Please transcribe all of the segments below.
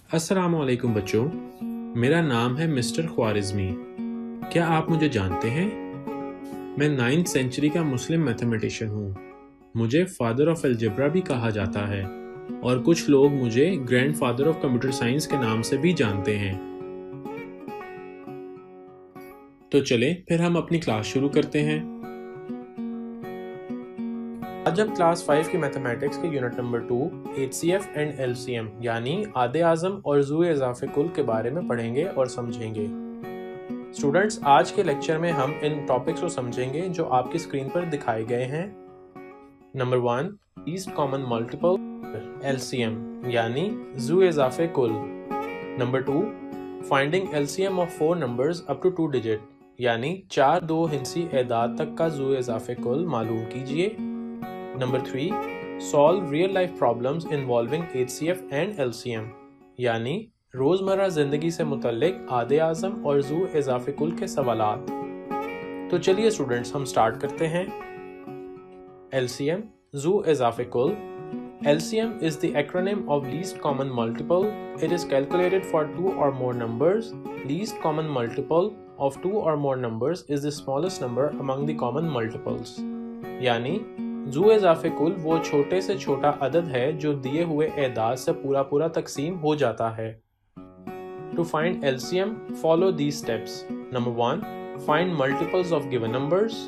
अस्सलाम वालेकुम बच्चों, मेरा नाम है मिस्टर ख्वारिज़मी। क्या आप मुझे जानते हैं? मैं 9th सेंचुरी का मुस्लिम मैथमेटिशियन हूँ। मुझे फादर ऑफ अलजेब्रा भी कहा जाता है और कुछ लोग मुझे grand father of computer science के नाम से भी जानते हैं। तो चलें फिर हम अपनी क्लास शुरू करते हैं। आज हम क्लास 5 की मैथमेटिक्स के unit number 2 HCF and LCM यानी आधे आज़म और ज़ू इज़ाफ़े कुल के बारे में पढ़ेंगे और समझेंगे। स्टूडेंट्स, आज के लेक्चर में हम इन टॉपिक्स को समझेंगे जो आपकी स्क्रीन पर दिखाए गए हैं। Number 1 least common multiple LCM यानी ज़ू इज़ाफ़े कुल। Number 2 finding LCM of 4 numbers up to 2 digit यानी 4 दो हिंसी एदाद तक का ज़ू इज़ाफ़े कुल मालूम कीजिए। Number 3 solve real life problems involving HCF and LCM यानी रोज़मर्रा ज़िंदगी से मुतल्लिक आधे आज़म और ज़ू इज़ाफ़े कुल के सवालात। तो चलिए स्टूडेंट्स, हम स्टार्ट करते हैं। LCM ज़ू इज़ाफ़े कुल। LCM is the acronym of least common multiple. It is calculated for 2 or more numbers. Least common multiple of 2 or more numbers is the smallest number among the common multiples. यानी ज़ू इज़ाफ़े कुल वो छोटे से छोटा अदद है जो दिए हुए एदाद से पूरा तकसीम हो जाता है। To find LCM, follow these steps. Number 1, find multiples of given numbers.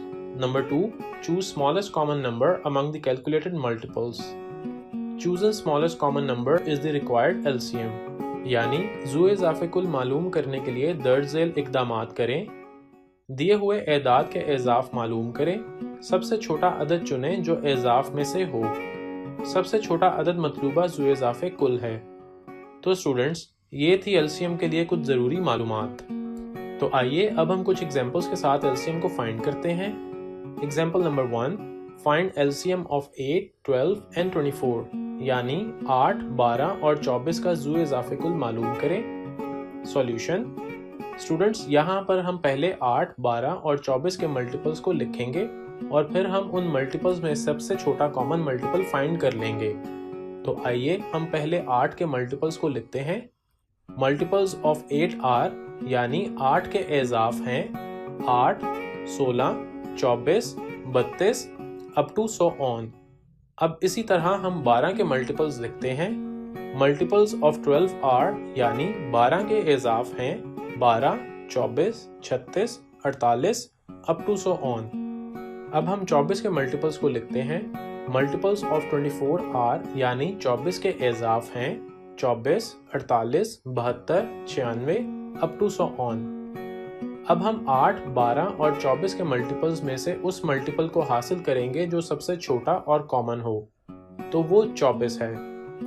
Number 2, choose smallest common number among the calculated multiples. Choosing smallest common number is the required LCM. यानी ज़ू इज़ाफ़े कुल मालूम करने के लिए दर्ज झेल इक़दामात करें। दिए हुए एदाद के एज़ाफ़ मालूम करें। सबसे छोटा अदद चुनें जो एज़ाफ़ में से हो। सबसे छोटा अदद मतलूबा ज़ू इज़ाफ़े कुल है। तो स्टूडेंट्स, ये थी LCM के लिए कुछ ज़रूरी मालूमात। तो आइए अब हम कुछ एग्जांपल्स के साथ LCM को फाइंड करते हैं। Example number 1, find LCM of 8, 12 and 24 यानी 8, 12 और 24 का ज़ू इज़ाफ़े कुल मालूम करें। सॉल्यूशन। स्टूडेंट्स, यहाँ पर हम पहले 8, 12 और 24 के मल्टीपल्स को लिखेंगे और फिर हम उन मल्टीपल्स में सबसे छोटा कॉमन मल्टीपल फाइंड कर लेंगे। तो आइए हम पहले 8 के मल्टीपल्स को लिखते हैं। मल्टीपल्स ऑफ 8 आर यानी 8 के एज़ाफ़ हैं 8, 16, 24, 32 अप टू सो ऑन। अब इसी तरह हम 12 के मल्टीपल्स लिखते हैं। मल्टीपल्स ऑफ 12 आर यानी 12 के एज़ाफ़ हैं 12, 24, 36, 48 अप टू सो ऑन। अब हम 24 के मल्टीपल्स को लिखते हैं। मल्टीपल्स ऑफ 24 आर यानी 24 के एज़ाफ़ हैं 24, 48, 72, 96 अप टू सो ऑन। अब हम 8, 12 और 24 के मल्टीपल्स में से उस मल्टीपल को हासिल करेंगे जो सबसे छोटा और कॉमन हो, तो वो 24 है।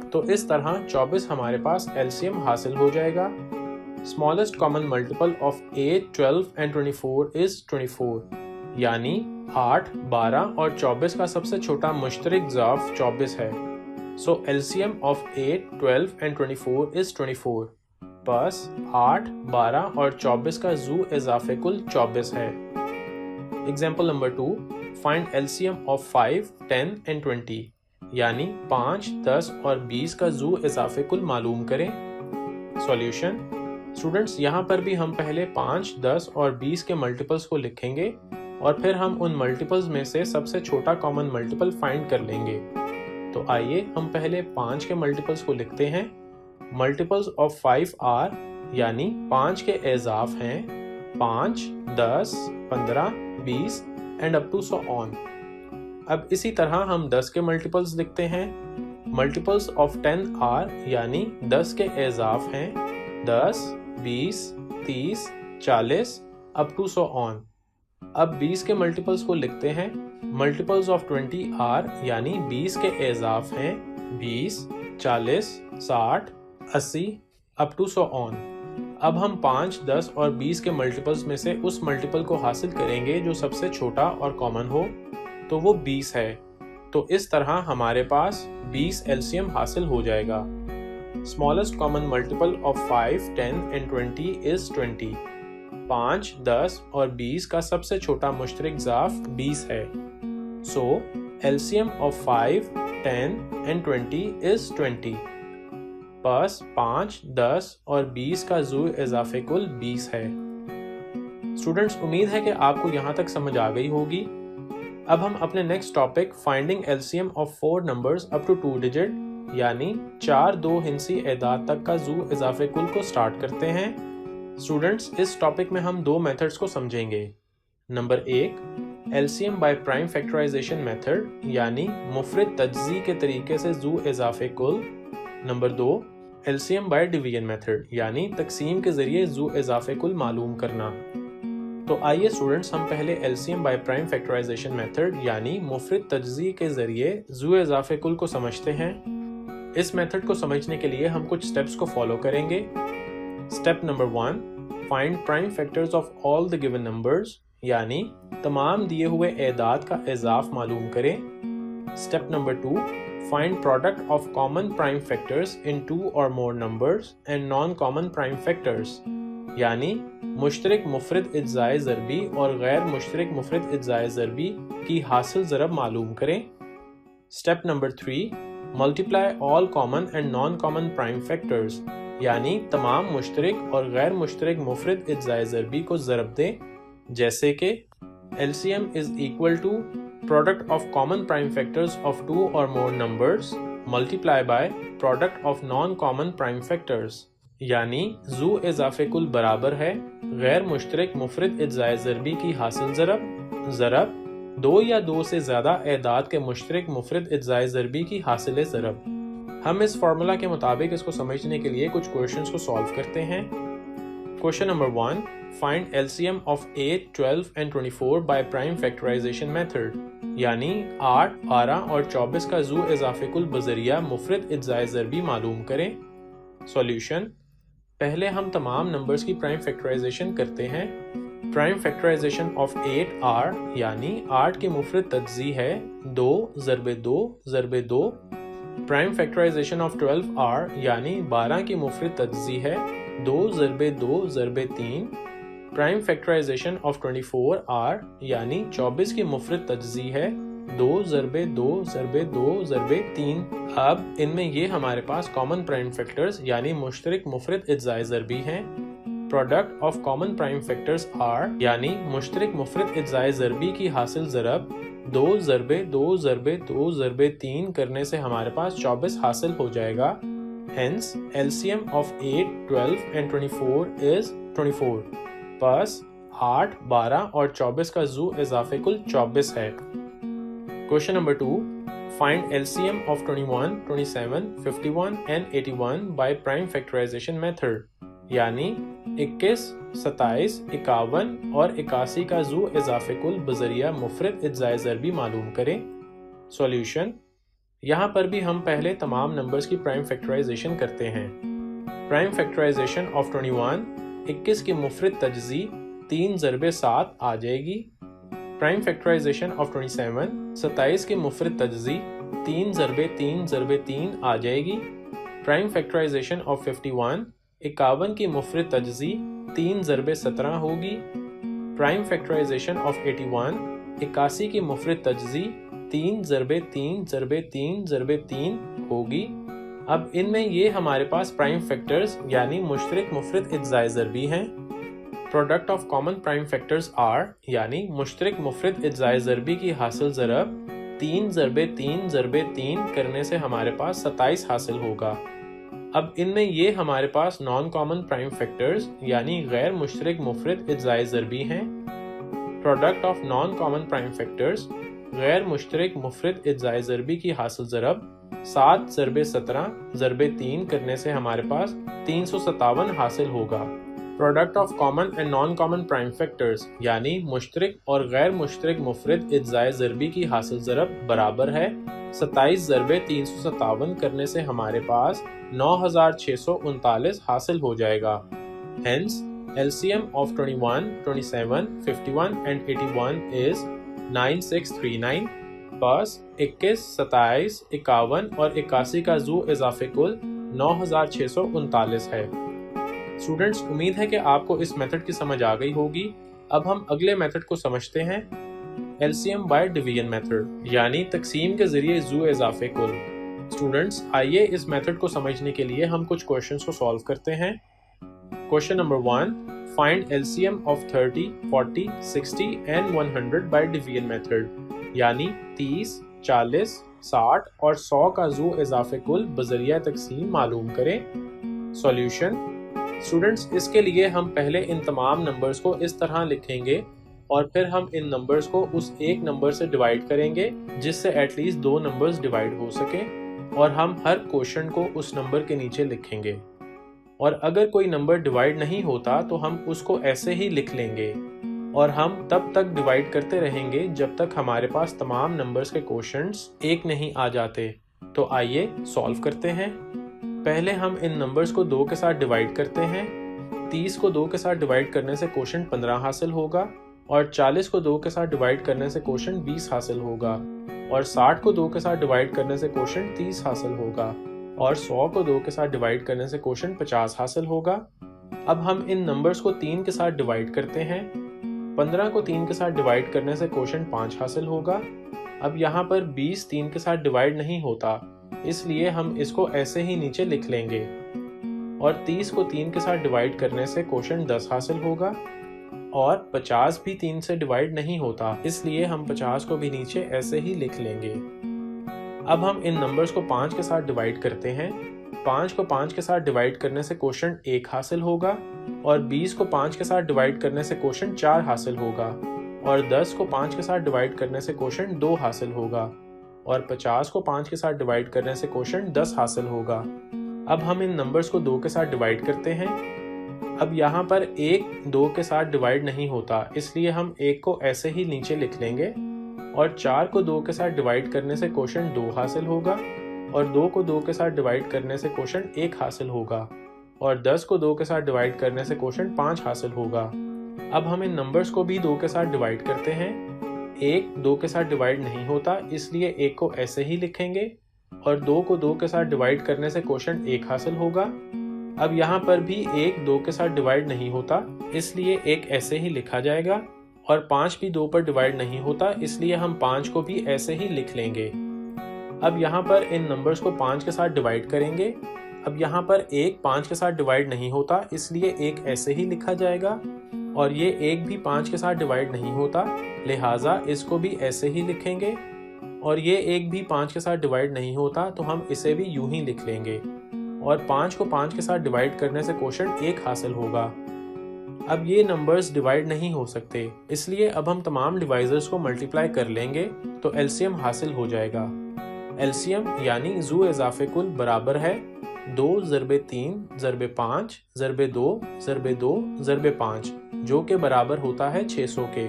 तो इस तरह 24 हमारे पास LCM हासिल हो जाएगा। Smallest common multiple of 8, 12 and 24 is 24 यानी 8, 12 और 24 का सबसे छोटा मुश्तरक ज़ाफ़ 24 है। सो LCM ऑफ 8, 12 एंड 24 इज 24। बस 8, 12 और 24 का ज़ू इज़ाफ़े कुल 24 है। Example number 2, find LCM of 5, 10 and 20 यानी 5, 10 और 20 का ज़ू इज़ाफ़े कुल मालूम करें। सॉल्यूशन। स्टूडेंट्स, यहाँ पर भी हम पहले 5, 10 और 20 के मल्टीपल्स को लिखेंगे और फिर हम उन मल्टीपल्स में से सबसे छोटा कॉमन मल्टीपल फाइंड कर लेंगे। तो आइए हम पहले 5 के मल्टीपल्स को लिखते हैं। मल्टीपल्स ऑफ 5 आर यानी 5 के एज़ाफ़ हैं 5, 10, 15, 20 and up to so on. अब इसी तरह हम 10 के मल्टीपल्स लिखते हैं। मल्टीपल्स ऑफ 10 आर यानी 10 के एज़ाफ़ हैं 10, 20, 30, 40 अप टू सो ऑन। अब 20 के मल्टीपल्स को लिखते हैं। मल्टीपल्स ऑफ 20 आर यानी 20 के एज़ाफ़ हैं 20, 40, 60, 80 अप टू सो ऑन। अब हम 5, 10 और 20 के मल्टीपल्स में से उस मल्टीपल को हासिल करेंगे जो सबसे छोटा और कॉमन हो, तो वो 20 है। तो इस तरह हमारे पास 20 LCM हासिल हो जाएगा। Smallest common multiple of 5, 10 and 20 is 20। 5, 10 और 20 का सबसे छोटा मुश्तरक ज़ाफ़ 20 है। सो LCM of 5, 10 and 20 is 20. پس 5, 10 اور 20 کا ضو اضافی کل 20 ہے۔ اسٹوڈنٹس، امید ہے کہ آپ کو یہاں تک سمجھ آ گئی ہوگی۔ اب ہم اپنے next topic finding LCM of 4 numbers up to 2 digit یعنی 4 دو ہندسی اعداد تک کا ضو اضافی کل کو سٹارٹ کرتے ہیں۔ اسٹوڈنٹس، اس ٹاپک میں ہم 2 میتھڈز کو سمجھیں گے۔ Number 1 LCM by prime factorisation method یعنی مفرد تجزیے کے طریقے سے ضو اضافی کل۔ Number 2 LCM by division method یعنی تقسیم کے ذریعے ضو اضافی کل معلوم کرنا۔ تو آئیے اسٹوڈنٹس، ہم پہلے LCM by prime factorisation method یعنی مفرد تجزیے کے ذریعے ضو اضافی کل کو سمجھتے ہیں۔ اس میتھڈ کو سمجھنے کے لیے ہم کچھ سٹیپس کو فالو کریں گے۔ Step number 1 find prime factors of all the given numbers یعنی تمام دیے ہوئے اعداد کا اضاف معلوم کریں۔ Step number 2 find product of common prime factors in 2 اور more numbers and non common prime factors یعنی مشترک مفرد اجزائے ضربی اور غیر مشترک مفرد اجزائے ضربی کی حاصل ضرب معلوم کریں۔ Step number 3 multiply all common and non common prime factors یعنی تمام مشترک اور غیر مشترک مفرد اجزائے ضربی کو ضرب دیں، جیسے کہ LCM is equal to product of common prime factors of 2 or more numbers multiply by product of non-common prime factors یعنی ضو اضافی کل برابر ہے غیر مشترک مفرد اجزائے ضربی کی حاصل ضرب 2 یا 2 سے زیادہ اعداد کے مشترک مفرد اجزائے ضربی کی حاصل ضرب۔ ہم اس فارمولا کے مطابق اس کو سمجھنے کے لیے کچھ کویشچنز کو سالو کرتے ہیں۔ Question number 1 find LCM of 8, 12 and 24 by prime factorization method یعنی 8, 12 اور 24 کا ضو اضافی کل بذریعہ مفرد اجزائے ضربی معلوم کریں۔ سولوشن، پہلے ہم تمام نمبرز کی پرائم فیکٹرائزیشن کرتے ہیں۔ پرائم فیکٹرائزیشن آف 8R یعنی 8 کی مفرد تجزیہ ہے 2 ضرب 2 ضرب 2۔ پرائم فیکٹرائزیشن آف 12R یعنی 12 کی مفرد تجزیہ ہے 2 ضرب 2 ضرب 3۔ پرائم فیکٹرائزیشن آف 24R یعنی 24 کی مفرد تجزیہ ہے 2 ضرب 2 ضرب 2 ضرب 3۔ اب ان میں یہ ہمارے پاس کامن پرائم فیکٹرز یعنی مشترک مفرد اجزائے ضربی ہیں۔ Product of common prime factors R یعنی مشترک مفرد اجزائے ضربی کی حاصل ضرب 2 ضرب 2 ضرب 2 ضرب 3 کرنے سے ہمارے پاس 24 حاصل ہو جائے گا۔ Hence, LCM of 8, 12 and 24 is 24۔ پس 8, 12 اور 24 کا ضو اضافی کل 24 ہے۔ Question number 2 find LCM of 21, 27, 51 and 81 by prime factorization method یعنی 21, 27, 51 اور 81 کا ضو اضافی کل بذریعہ مفرد اجزائے ضربی معلوم کریں۔ سولوشن، یہاں پر بھی ہم پہلے تمام نمبرز کی پرائم فیکٹرائزیشن کرتے ہیں۔ پرائم فیکٹرائزیشن آف 21 کی مفرد تجزیہ 3 ضرب 7 آ جائے گی۔ پرائم فیکٹرائزیشن آف 27 کی مفرد تجزیہ 3 ضرب 3 ضرب 3 آ جائے گی۔ پرائم فیکٹرائزیشن آف 51 کی مفرد تجزیہ 3 ضرب 17 ہوگی۔ پرائم فیکٹرائزیشن آف 81 کی مفرد تجزیہ 3 ضرب 3 ضرب 3 ضرب 3 ہوگی۔ اب ان میں یہ ہمارے پاس پرائم فیکٹرز یعنی مشترک مفرد اجزائے ضربی ہیں۔ Product of common prime factors R یعنی مشترک مفرد اجزائے ضربی کی حاصل ضرب 3 ضرب 3 ضرب 3 کرنے سے ہمارے پاس 27 حاصل ہوگا۔ اب ان میں یہ ہمارے پاس نان کامن پرائم فیکٹرز یعنی غیر مشترک مفرد اجزائے ضربی ہیں۔ Product of non common prime factors غیر مشترک مفرد اجزائے ضربی کی حاصل ضرب 7 ضرب 17 ضرب 3 کرنے سے ہمارے پاس 357 حاصل ہوگا۔ Product of common and non common prime factors یعنی مشترک اور غیر مشترک مفرد اجزائے ضربی کی حاصل ضرب برابر ہے 27 ضرب 357 کرنے سے ہمارے پاس 9639 حاصل ہو جائے گا۔ Hence, LCM of 21, 27, 51 and 81 is 9639۔ پس 21, 27, 51 اور 81 کا ضو اضافی کل 9639 ہے۔ اسٹوڈنٹس، امید ہے کہ آپ کو اس میتھڈ کی سمجھ آ گئی ہوگی۔ اب ہم اگلے میتھڈ کو سمجھتے ہیں، LCM by division method یعنی تقسیم کے ذریعے ضو اضافی کل۔ स्टूडेंट्स, आइए इस मेथड को समझने के लिए हम कुछ क्वेश्चंस को सॉल्व करते हैं। Question number 1, find LCM of 30, 40, 60 and 100 by division method, यानी 30, 40, 60 और 100 का ज़ू इजाफे कुल बजरिया तकसीम मालूम करें। सॉल्यूशन। स्टूडेंट्स, इसके लिए हम पहले इन तमाम नंबर्स को इस तरह लिखेंगे और फिर हम इन नंबर्स को उस एक नंबर से डिवाइड करेंगे जिससे एटलीस्ट दो नंबर्स डिवाइड हो सकें, और हम हर क्वेश्चन को उस नंबर के नीचे लिखेंगे। और अगर कोई नंबर डिवाइड नहीं होता तो हम उसको ऐसे ही लिख लेंगे और हम तब तक डिवाइड करते रहेंगे जब तक हमारे पास तमाम नंबर्स के क्वोशंट्स एक नहीं आ जाते। तो आइए सॉल्व करते हैं। पहले हम इन नंबर्स को 2 के साथ डिवाइड करते हैं। 30 को 2 के साथ डिवाइड करने से क्वोशंट 15 हासिल होगा, और 40 को 2 के साथ डिवाइड करने से क्वोशंट 20 हासिल होगा, और 60 को 2 के साथ डिवाइड करने से क्वोशंट 30 हासिल होगा, और 100 को 2 के साथ डिवाइड करने से क्वोशंट 50 हासिल होगा। अब हम इन नंबर्स को 3 के साथ डिवाइड करते हैं। 15 को 3 के साथ डिवाइड करने से क्वोशंट 5 हासिल होगा। अब यहाँ पर 20 3 के साथ डिवाइड नहीं होता, इसलिए हम इसको ऐसे ही नीचे लिख लेंगे, और 30 को 3 के साथ डिवाइड करने से क्वोशंट 10 हासिल होगा, और 50 भी 3 से डिवाइड नहीं होता, इसलिए हम 50 को भी नीचे ऐसे ही लिख लेंगे। अब हम इन नंबर्स को 5 के साथ डिवाइड करते हैं। 5 को 5 के साथ डिवाइड करने से क्वोशंट 1 हासिल होगा, और 20 को 5 के साथ डिवाइड करने से क्वोशंट 4 हासिल होगा, और 10 को 5 के साथ डिवाइड करने से क्वोशंट 2 हासिल होगा, और 50 को 5 के साथ डिवाइड करने से क्वोशंट 10 हासिल होगा। अब हम इन नंबर्स को 2 के साथ डिवाइड करते हैं। अब यहाँ पर 1 2 के साथ डिवाइड नहीं होता, इसलिए हम 1 को ऐसे ही नीचे लिख लेंगे, और 4 को 2 के साथ डिवाइड करने से क्वोशंट 2 हासिल होगा, और 2 को 2 के साथ डिवाइड करने से क्वोशंट 1 हासिल होगा, और 10 को 2 के साथ डिवाइड करने से क्वोशंट 5 हासिल होगा। अब हम इन नंबर्स को भी 2 के साथ डिवाइड करते हैं। 1 2 के साथ डिवाइड नहीं होता, इसलिए 1 को ऐसे ही लिखेंगे, और 2 को 2 के साथ डिवाइड करने से क्वोशंट 1 हासिल होगा। अब यहाँ पर भी 1 2 के साथ डिवाइड नहीं होता, इसलिए 1 ऐसे ही लिखा जाएगा, और 5 भी 2 पर डिवाइड नहीं होता, इसलिए हम 5 को भी ऐसे ही लिख लेंगे। अब यहाँ पर इन नंबर्स को 5 के साथ डिवाइड करेंगे। अब यहाँ पर 1 5 के साथ डिवाइड नहीं होता, इसलिए 1 ऐसे ही लिखा जाएगा, और ये 1 भी 5 के साथ डिवाइड नहीं होता, लिहाजा इसको भी ऐसे ही लिखेंगे, और ये 1 भी 5 के साथ डिवाइड नहीं होता, तो हम इसे भी यूं ही लिख लेंगे, और 5 को 5 के साथ डिवाइड करने से क्वोशंट 1 हासिल होगा। अब ये नंबर्स डिवाइड नहीं हो सकते, इसलिए अब हम तमाम डिवाइजर्स को मल्टीप्लाई कर लेंगे तो एलसीएम हासिल हो जाएगा। एलसीएम यानी ज़ू इजाफे कुल बराबर है 2 ज़रबे 3 ज़रबे 5 ज़रबे 2 ज़रबे 2 ज़रबे 5, जो के बराबर होता है 600 के।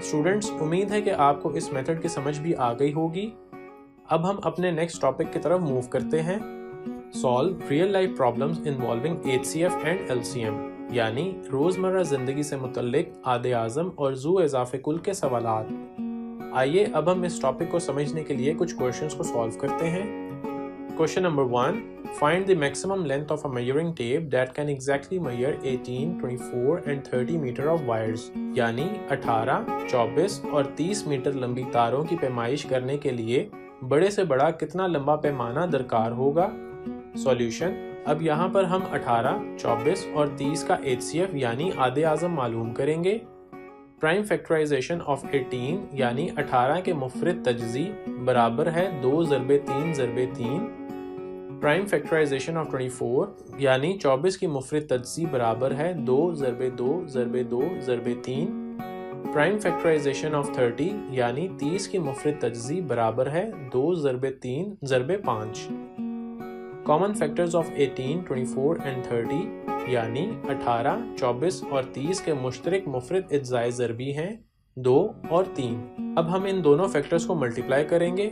स्टूडेंट्स, उम्मीद है कि आपको इस मेथड की समझ भी आ गई होगी। अब हम अपने नेक्स्ट टॉपिक की तरफ मूव करते हैं। Solve real life problems involving HCF and LCM, यानी रोजमर्रा जिंदगी से मुतल्लिक आदे आज़म और ज़ू इजाफे कुल के सवालात। आइए अब हम इस टॉपिक को समझने के लिए कुछ क्वेश्चंस को सॉल्व करते हैं। Question number 1, find the maximum length of a measuring tape that can exactly measure 18, 24 and 30 metre of wires, यानी 18, 24 और 30 मीटर लंबी तारों की पैमाइश करने के लिए बड़े से बड़ा कितना लंबा पैमाना दरकार होगा। सॉल्यूशन। अब यहाँ पर हम 18, 24 और 30 का HCF यानी आधे आज़म मालूम करेंगे। प्राइम फैक्टराइजेशन ऑफ 18 यानी 18 के मुफरद तजज़ी बराबर है 2 ज़रबे 3 ज़रबे 3। प्राइम फैक्टराइजेशन ऑफ 24 यानी 24 की मुफरद तजज़ी बराबर है 2 ज़रबे 2 ज़रबे 2 ज़रबे 3। प्राइम फैक्टराइजेशन ऑफ 30 यानी 30 की मुफरद तजज़ी बराबर है 2 ज़रबे 3 ज़रबे 5। कॉमन फैक्टर्स ऑफ 18, 24 एंड 30 यानी 18, 24 और 30 के मुश्तरक मुफरद इज्जाए ज़रबी हैं 2 और 3। अब हम इन दोनों फैक्टर्स को मल्टीप्लाई करेंगे।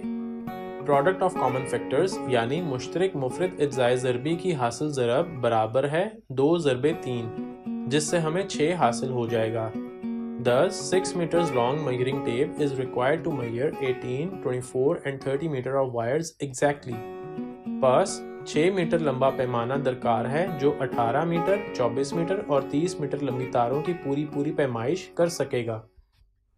प्रोडक्ट ऑफ कॉमन फैक्टर्स यानी मुश्तरक मुफरद इज्जाए ज़रबी की हासिल ज़रब बराबर है 2 ज़रबे 3, जिससे हमें 6 हासिल हो जाएगा। Thus, 6 meters long measuring tape is required to measure 18, 24 and 30 meter of wires exactly. बस 6 मीटर लंबा पैमाना दरकार है जो 18 मीटर, 24 मीटर और 30 मीटर लंबी तारों की पूरी पैमाइश कर सकेगा।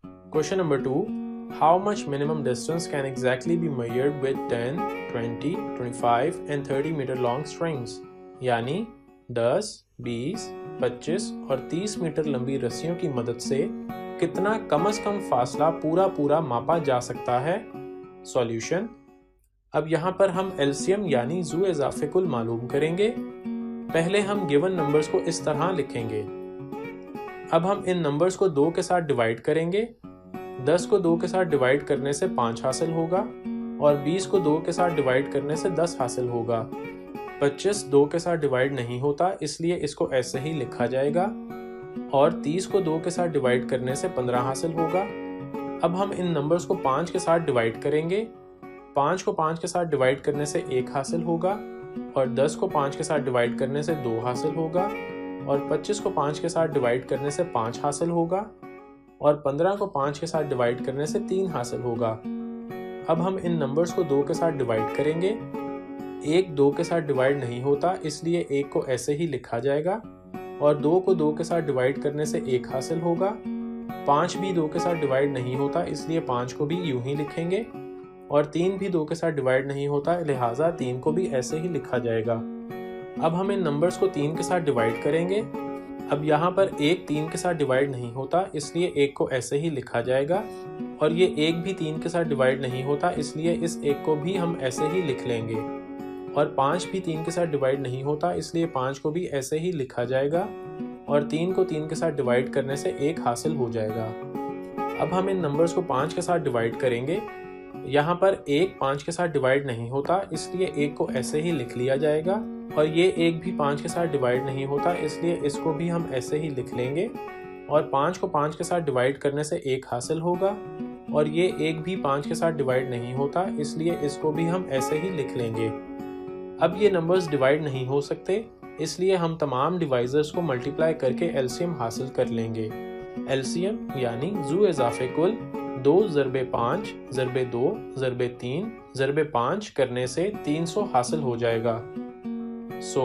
Question number 2, How much minimum distance can exactly be measured with 10, 20, 25 and 30 meter long strings? यानी 10, 20, 25 और 30 मीटर लंबी रस्सियों की मदद से कितना कम से कम फासला पूरा मापा जा सकता है? सॉल्यूशन। अब यहाँ पर हम एलसीएम यानी जू इजाफे कुल मालूम करेंगे। पहले हम गिवन नंबर्स को इस तरह लिखेंगे। अब हम इन नंबर्स को 2 के साथ डिवाइड करेंगे। 10 को 2 के साथ डिवाइड करने से 5 हासिल होगा और 20 को 2 के साथ डिवाइड करने से 10 हासिल होगा। 25 2 के साथ डिवाइड नहीं होता, इसलिए इसको ऐसे ही लिखा जाएगा और 30 को 2 के साथ डिवाइड करने से 15 हासिल होगा। अब हम इन नंबर्स को 5 के साथ डिवाइड करेंगे। 5 को 5 के साथ डिवाइड करने से 1 हासिल होगा और 10 को 5 के साथ डिवाइड करने से 2 हासिल होगा और 25 को 5 के साथ डिवाइड करने से 5 हासिल होगा और 15 को 5 के साथ डिवाइड करने से 3 हासिल होगा। अब हम इन नंबर्स को 2 के साथ डिवाइड करेंगे। 1 2 के साथ डिवाइड नहीं होता, इसलिए 1 को ऐसे ही लिखा जाएगा और 2 को 2 के साथ डिवाइड करने से 1 हासिल होगा। 5 भी 2 के साथ डिवाइड नहीं होता, इसलिए 5 को भी यूं ही लिखेंगे और 3 भी 2 के साथ डिवाइड नहीं होता, लिहाजा 3 को भी ऐसे ही लिखा जाएगा। अब हम इन नंबर्स को 3 के साथ डिवाइड करेंगे। अब यहाँ पर 1 3 के साथ डिवाइड नहीं होता, इसलिए 1 को ऐसे ही लिखा जाएगा और ये 1 भी 3 के साथ डिवाइड नहीं होता, इसलिए इस 1 को भी हम ऐसे ही लिख लेंगे और 5 भी 3 के साथ डिवाइड नहीं होता, इसलिए 5 को भी ऐसे ही लिखा जाएगा और 3 को 3 के साथ डिवाइड करने से 1 हासिल हो जाएगा। अब हम इन नंबर्स को 5 के साथ डिवाइड करेंगे। यहाँ पर 1 5 के साथ डिवाइड नहीं होता, इसलिए 1 को ऐसे ही लिख लिया जाएगा और ये 1 भी 5 के साथ डिवाइड नहीं होता, इसलिए इसको भी हम ऐसे ही लिख लेंगे और 5 को 5 के साथ डिवाइड करने से 1 हासिल होगा और ये 1 भी 5 के साथ डिवाइड नहीं होता, इसलिए इसको भी हम ऐसे ही लिख लेंगे। अब ये नंबर्स डिवाइड नहीं हो सकते, इसलिए हम तमाम डिवाइजर्स को मल्टीप्लाई करके एलसीएम हासिल कर लेंगे। एलसीएम यानी जू इजाफे कुल 2 ज़रबे 5 ज़रबे 2 ज़रबे 3 ज़रबे 5 करने से 300 हासिल हो जाएगा। So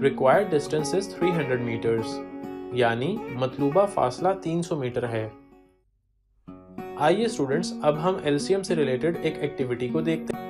required distance is 300 metres, यानी मतलूबा फासला 300 मीटर है। आइए स्टूडेंट्स, अब हम एलसीएम से रिलेटेड एक एक्टिविटी को देखते हैं।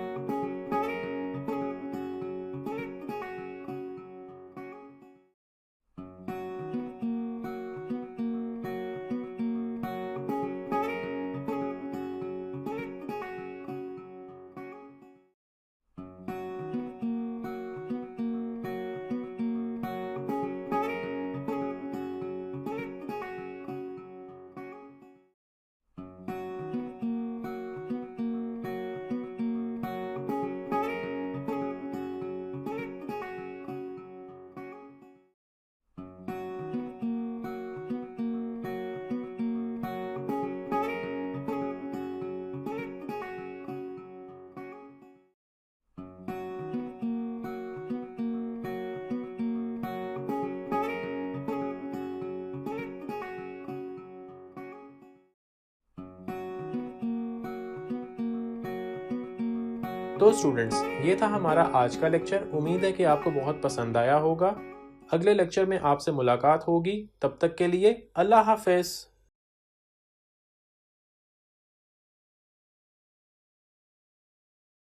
तो स्टूडेंट्स, ये था हमारा आज का लेक्चर। उम्मीद है कि आपको बहुत पसंद आया होगा। अगले लेक्चर में आपसे मुलाकात होगी। तब तक के लिए अल्लाह हाफ़िज़।